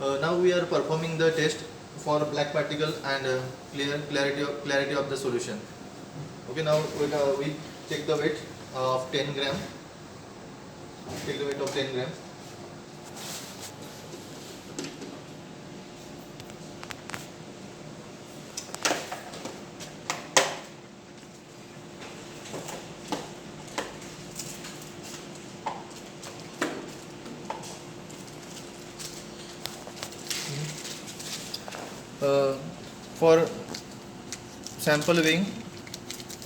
Now we are performing the test for black particle and clarity of the solution. Okay, now we take the weight of 10 gram. Take the weight of 10 gram. For sample weighing,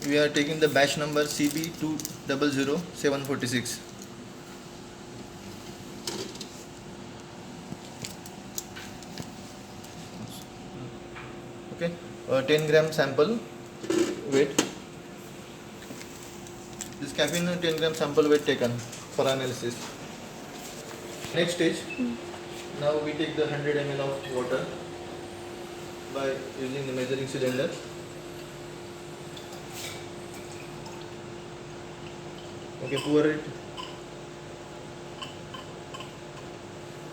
we are taking the batch number CB200746. Okay, 10 gram sample weight. This caffeine 10 gram sample weight taken for analysis. Next stage, now we take the 100 ml of water by using the measuring cylinder. Okay, pour it.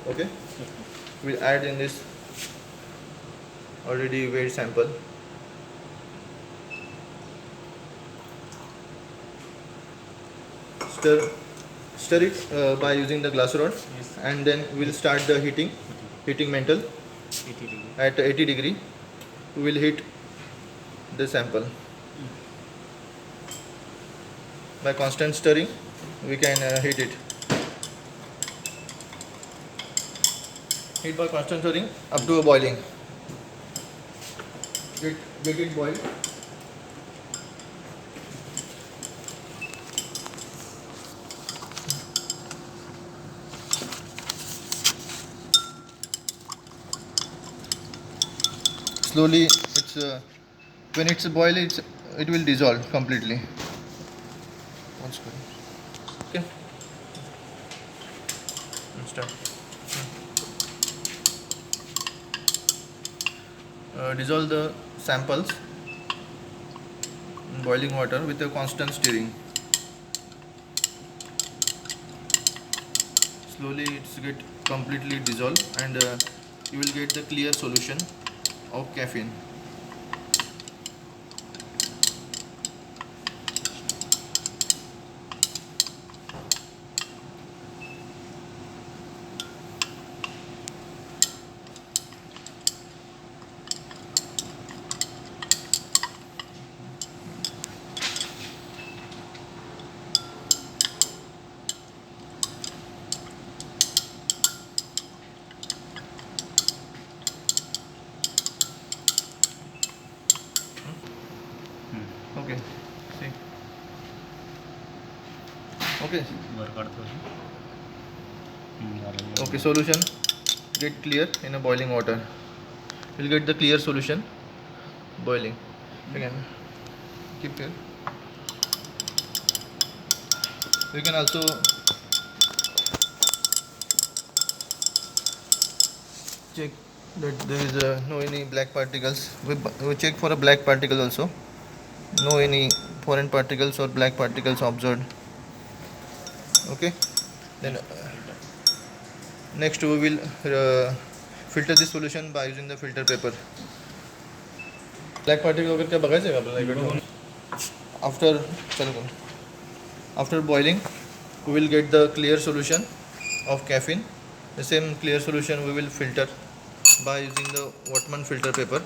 Okay, we'll add in this already weighed sample. Stir it by using the glass rod, and then we'll start the heating mantle at 80 degree. We will heat the sample. By constant stirring, we can heat it. Heat by constant stirring up to a boiling. Get it boiled. Slowly, when it's boiled, it will dissolve completely. Okay. Start. Dissolve the samples in boiling water with a constant stirring. Slowly, it's get completely dissolved, and you will get the clear solution of caffeine. Okay, see. Okay. Okay, solution get clear in a boiling water. You'll get the clear solution boiling. Again, keep here. You can also check that there is no any black particles. We check for a black particle also. No any foreign particles or black particles observed. Okay, then next we will filter this solution by using the filter paper. Black particle वगैरह क्या बघायचं का आपल्याला? After boiling, we will get the clear solution of caffeine. The same clear solution we will filter by using the Wattmann filter paper.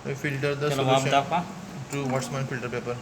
We filter the solution through Wattmann filter paper.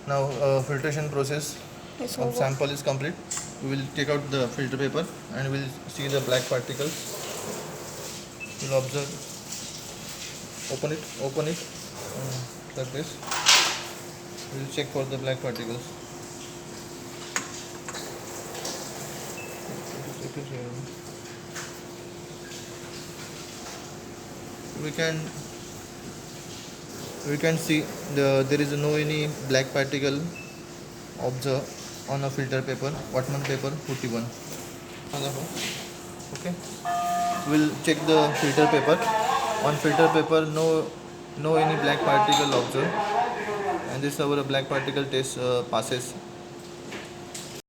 Now filtration process It's of over. sample is complete. We will take out the filter paper and we will see the black particles. We will observe. Open it like this. We will check for the black particles. We can see there is no any black particle observed on a filter paper, Whatman paper 41. Okay, we'll check the filter paper. On filter paper, no any black particle observed, and this our black particle test passes